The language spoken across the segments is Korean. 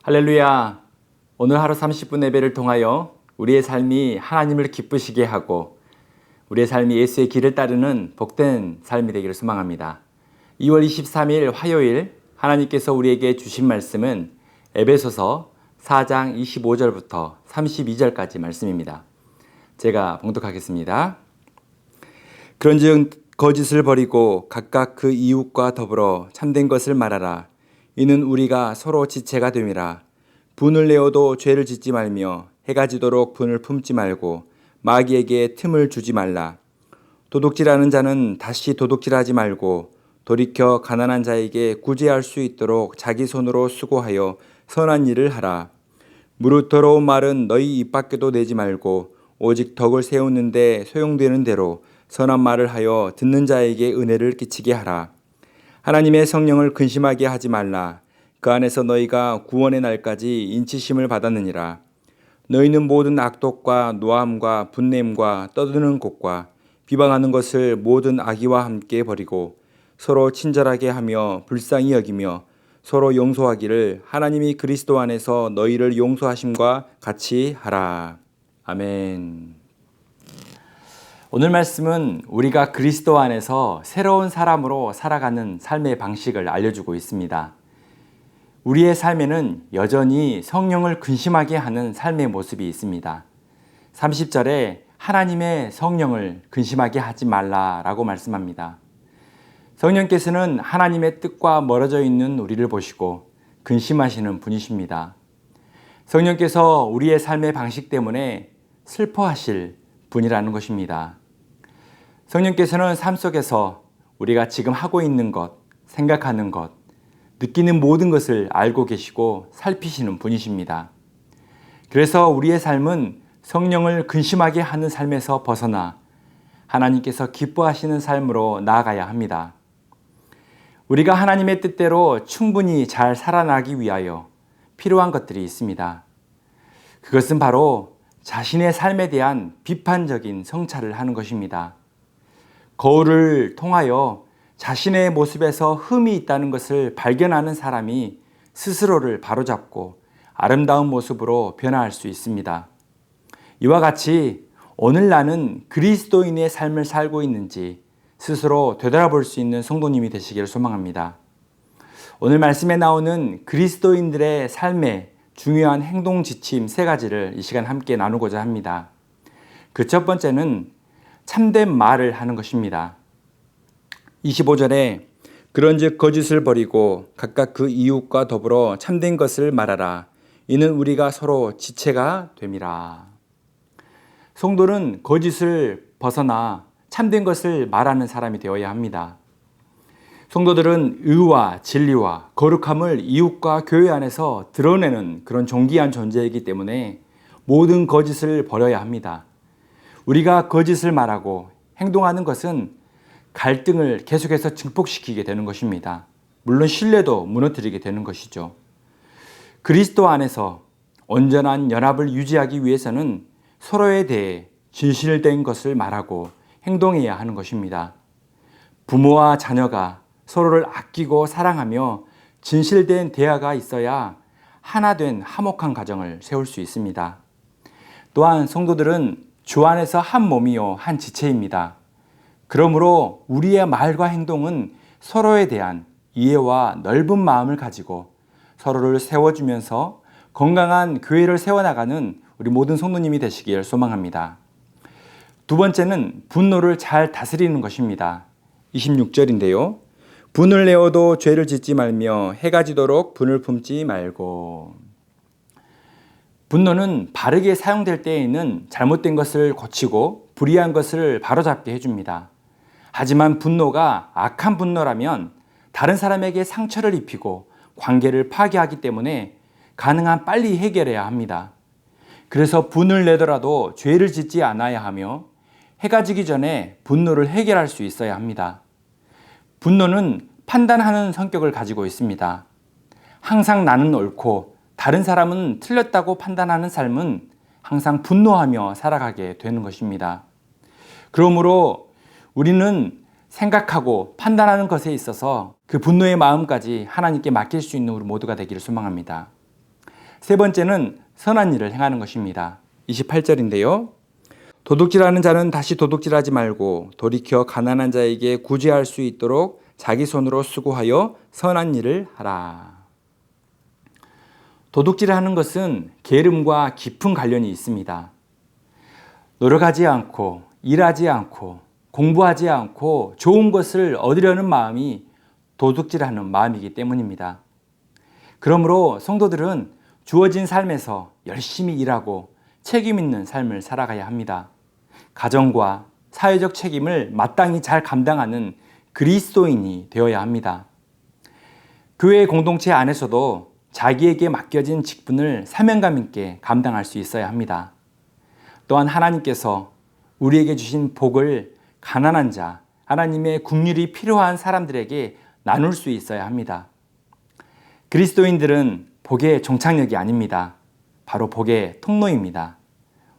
할렐루야! 오늘 하루 30분 예배를 통하여 우리의 삶이 하나님을 기쁘시게 하고 우리의 삶이 예수의 길을 따르는 복된 삶이 되기를 소망합니다. 2월 23일 화요일 하나님께서 우리에게 주신 말씀은 에베소서 4장 25절부터 32절까지 말씀입니다. 제가 봉독하겠습니다. 그런즉 거짓을 버리고 각각 그 이웃과 더불어 참된 것을 말하라. 이는 우리가 서로 지체가 됨이라. 분을 내어도 죄를 짓지 말며 해가 지도록 분을 품지 말고 마귀에게 틈을 주지 말라. 도둑질하는 자는 다시 도둑질하지 말고 돌이켜 가난한 자에게 구제할 수 있도록 자기 손으로 수고하여 선한 일을 하라. 무릇 더러운 말은 너희 입 밖에도 내지 말고 오직 덕을 세우는데 소용되는 대로 선한 말을 하여 듣는 자에게 은혜를 끼치게 하라. 하나님의 성령을 근심하게 하지 말라. 그 안에서 너희가 구원의 날까지 인치심을 받았느니라. 너희는 모든 악독과 노함과 분냄과 떠드는 곡과 비방하는 것을 모든 악의와 함께 버리고 서로 친절하게 하며 불쌍히 여기며 서로 용서하기를 하나님이 그리스도 안에서 너희를 용서하심과 같이 하라. 아멘. 오늘 말씀은 우리가 그리스도 안에서 새로운 사람으로 살아가는 삶의 방식을 알려주고 있습니다. 우리의 삶에는 여전히 성령을 근심하게 하는 삶의 모습이 있습니다. 30절에 하나님의 성령을 근심하게 하지 말라라고 말씀합니다. 성령께서는 하나님의 뜻과 멀어져 있는 우리를 보시고 근심하시는 분이십니다. 성령께서 우리의 삶의 방식 때문에 슬퍼하실 분이라는 것입니다. 성령께서는 삶 속에서 우리가 지금 하고 있는 것, 생각하는 것, 느끼는 모든 것을 알고 계시고 살피시는 분이십니다. 그래서 우리의 삶은 성령을 근심하게 하는 삶에서 벗어나 하나님께서 기뻐하시는 삶으로 나아가야 합니다. 우리가 하나님의 뜻대로 충분히 잘 살아나기 위하여 필요한 것들이 있습니다. 그것은 바로 자신의 삶에 대한 비판적인 성찰을 하는 것입니다. 거울을 통하여 자신의 모습에서 흠이 있다는 것을 발견하는 사람이 스스로를 바로잡고 아름다운 모습으로 변화할 수 있습니다. 이와 같이 오늘 나는 그리스도인의 삶을 살고 있는지 스스로 되돌아볼 수 있는 성도님이 되시기를 소망합니다. 오늘 말씀에 나오는 그리스도인들의 삶의 중요한 행동 지침 3가지를 이 시간 함께 나누고자 합니다. 그 첫 번째는 참된 말을 하는 것입니다. 25절에 그런즉 거짓을 버리고 각각 그 이웃과 더불어 참된 것을 말하라. 이는 우리가 서로 지체가 됨이라. 성도는 거짓을 벗어나 참된 것을 말하는 사람이 되어야 합니다. 성도들은 의와 진리와 거룩함을 이웃과 교회 안에서 드러내는 그런 존귀한 존재이기 때문에 모든 거짓을 버려야 합니다. 우리가 거짓을 말하고 행동하는 것은 갈등을 계속해서 증폭시키게 되는 것입니다. 물론 신뢰도 무너뜨리게 되는 것이죠. 그리스도 안에서 온전한 연합을 유지하기 위해서는 서로에 대해 진실된 것을 말하고 행동해야 하는 것입니다. 부모와 자녀가 서로를 아끼고 사랑하며 진실된 대화가 있어야 하나 된 화목한 가정을 세울 수 있습니다. 또한 성도들은 주 안에서 한 몸이요 한 지체입니다. 그러므로 우리의 말과 행동은 서로에 대한 이해와 넓은 마음을 가지고 서로를 세워주면서 건강한 교회를 세워나가는 우리 모든 성도님이 되시길 소망합니다. 두 번째는 분노를 잘 다스리는 것입니다. 26절인데요. 분을 내어도 죄를 짓지 말며 해가 지도록 분을 품지 말고. 분노는 바르게 사용될 때에는 잘못된 것을 고치고 불의한 것을 바로잡게 해줍니다. 하지만 분노가 악한 분노라면 다른 사람에게 상처를 입히고 관계를 파괴하기 때문에 가능한 빨리 해결해야 합니다. 그래서 분을 내더라도 죄를 짓지 않아야 하며 해가 지기 전에 분노를 해결할 수 있어야 합니다. 분노는 판단하는 성격을 가지고 있습니다. 항상 나는 옳고 다른 사람은 틀렸다고 판단하는 삶은 항상 분노하며 살아가게 되는 것입니다. 그러므로 우리는 생각하고 판단하는 것에 있어서 그 분노의 마음까지 하나님께 맡길 수 있는 우리 모두가 되기를 소망합니다. 세 번째는 선한 일을 행하는 것입니다. 28절인데요. 도둑질하는 자는 다시 도둑질하지 말고 돌이켜 가난한 자에게 구제할 수 있도록 자기 손으로 수고하여 선한 일을 하라. 도둑질을 하는 것은 게으름과 깊은 관련이 있습니다. 노력하지 않고 일하지 않고 공부하지 않고 좋은 것을 얻으려는 마음이 도둑질하는 마음이기 때문입니다. 그러므로 성도들은 주어진 삶에서 열심히 일하고 책임 있는 삶을 살아가야 합니다. 가정과 사회적 책임을 마땅히 잘 감당하는 그리스도인이 되어야 합니다. 교회 공동체 안에서도 자기에게 맡겨진 직분을 사명감 있게 감당할 수 있어야 합니다. 또한 하나님께서 우리에게 주신 복을 가난한 자, 하나님의 긍휼이 필요한 사람들에게 나눌 수 있어야 합니다. 그리스도인들은 복의 종착역이 아닙니다. 바로 복의 통로입니다.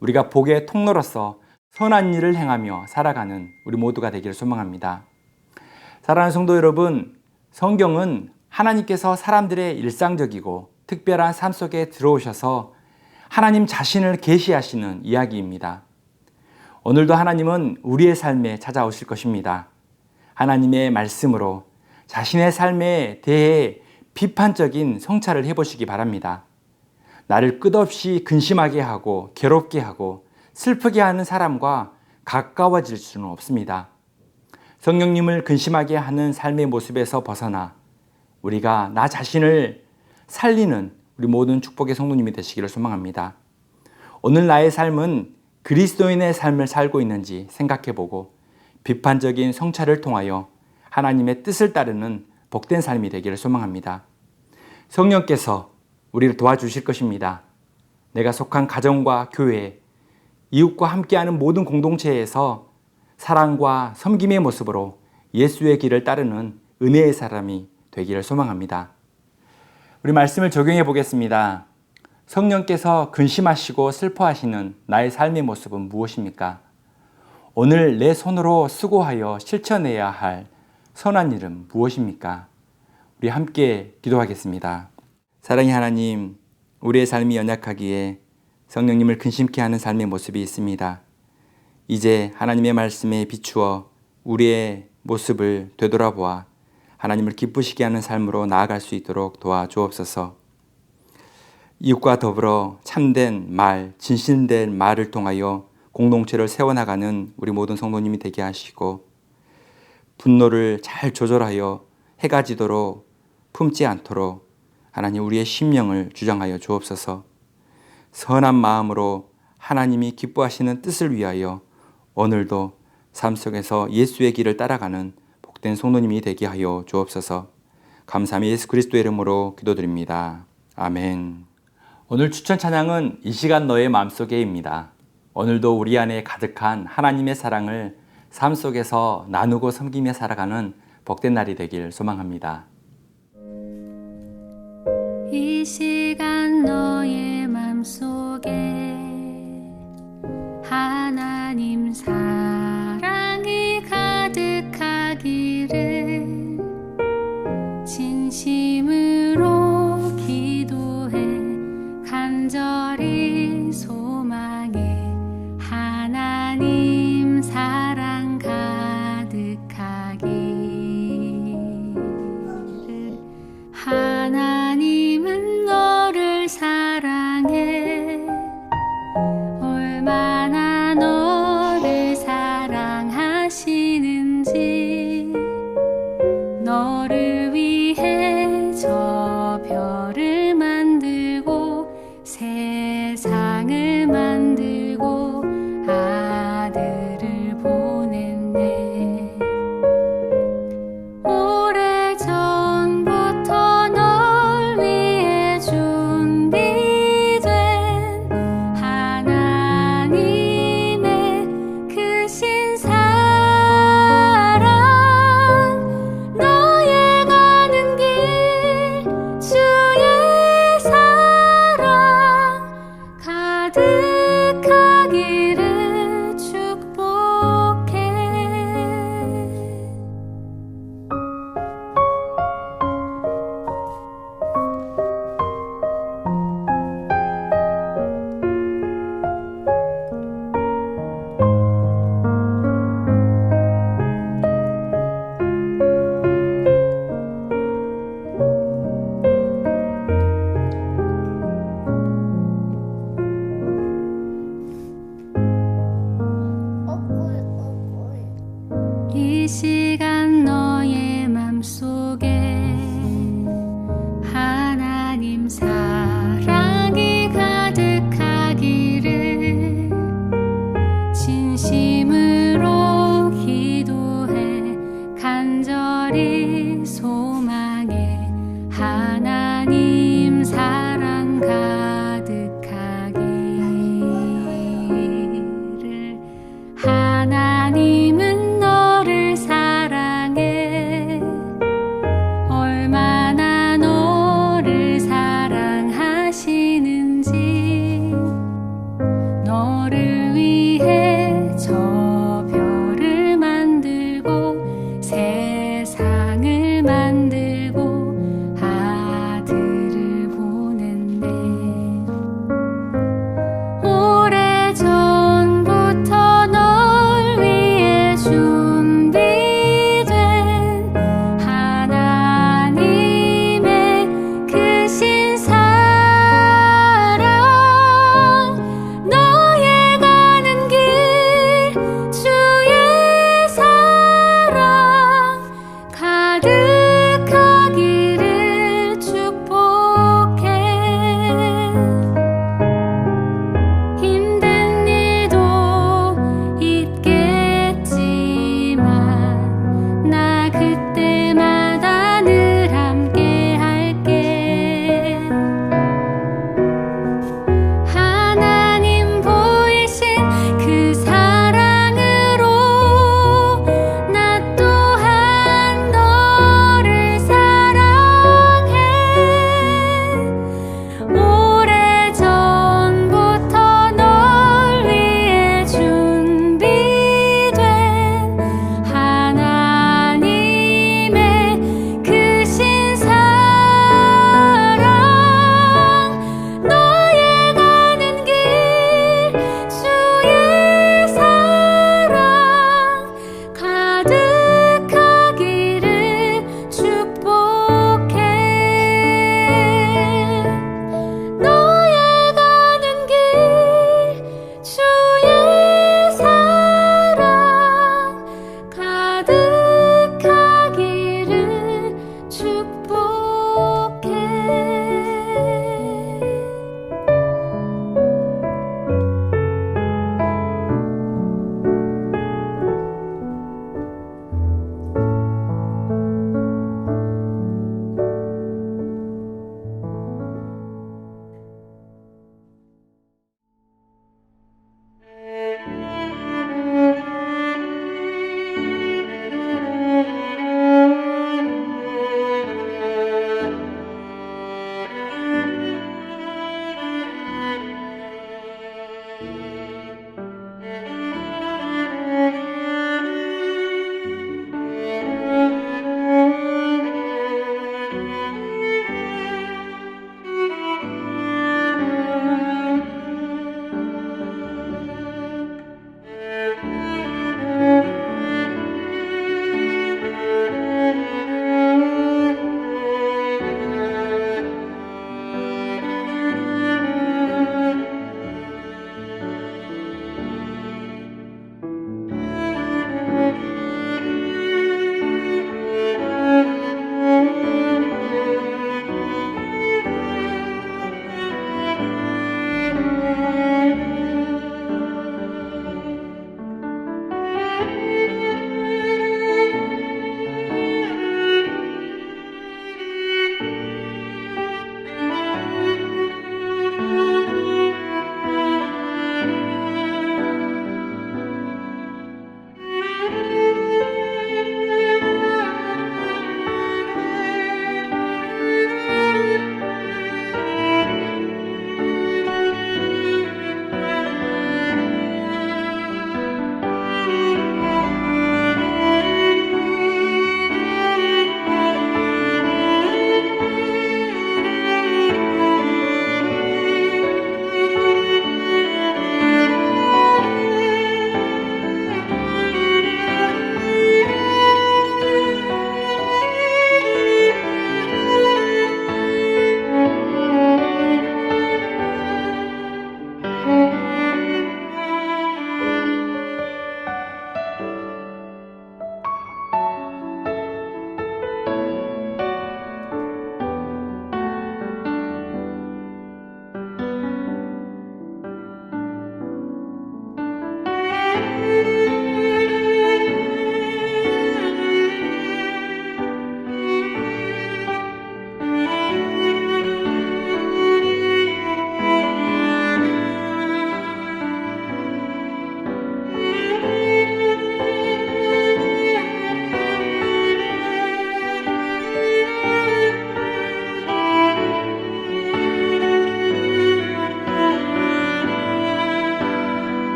우리가 복의 통로로서 선한 일을 행하며 살아가는 우리 모두가 되기를 소망합니다. 사랑하는 성도 여러분, 성경은 하나님께서 사람들의 일상적이고 특별한 삶 속에 들어오셔서 하나님 자신을 계시하시는 이야기입니다. 오늘도 하나님은 우리의 삶에 찾아오실 것입니다. 하나님의 말씀으로 자신의 삶에 대해 비판적인 성찰을 해보시기 바랍니다. 나를 끝없이 근심하게 하고 괴롭게 하고 슬프게 하는 사람과 가까워질 수는 없습니다. 성령님을 근심하게 하는 삶의 모습에서 벗어나 우리가 나 자신을 살리는 우리 모든 축복의 성도님이 되시기를 소망합니다. 오늘 나의 삶은 그리스도인의 삶을 살고 있는지 생각해보고 비판적인 성찰을 통하여 하나님의 뜻을 따르는 복된 삶이 되기를 소망합니다. 성령께서 우리를 도와주실 것입니다. 내가 속한 가정과 교회, 이웃과 함께하는 모든 공동체에서 사랑과 섬김의 모습으로 예수의 길을 따르는 은혜의 사람이 되기를 소망합니다. 우리 말씀을 적용해 보겠습니다. 성령께서 근심하시고 슬퍼하시는 나의 삶의 모습은 무엇입니까? 오늘 내 손으로 수고하여 실천해야 할 선한 일은 무엇입니까? 우리 함께 기도하겠습니다. 사랑의 하나님, 우리의 삶이 연약하기에 성령님을 근심케 하는 삶의 모습이 있습니다. 이제 하나님의 말씀에 비추어 우리의 모습을 되돌아보아 하나님을 기쁘시게 하는 삶으로 나아갈 수 있도록 도와주옵소서. 이웃과 더불어 참된 말, 진실된 말을 통하여 공동체를 세워나가는 우리 모든 성도님이 되게 하시고 분노를 잘 조절하여 해가 지도록 품지 않도록 하나님 우리의 심령을 주장하여 주옵소서. 선한 마음으로 하나님이 기뻐하시는 뜻을 위하여 오늘도 삶 속에서 예수의 길을 따라가는 복된 성도님이 되게 하여 주옵소서. 감사함이 예수 그리스도의 이름으로 기도드립니다. 아멘. 오늘 추천 찬양은 이 시간 너의 마음속에입니다. 오늘도 우리 안에 가득한 하나님의 사랑을 삶 속에서 나누고 섬기며 살아가는 복된 날이 되길 소망합니다. 이 시간 너의 맘속에 하나님 사랑이 가득하기를 진심으로 기도해 간절히 소망해 하나님 사랑 가득하기를. 하나님은 너를 사랑해. 얼마나 너를 사랑하시는지 너를 위해 저 별을 만들고 새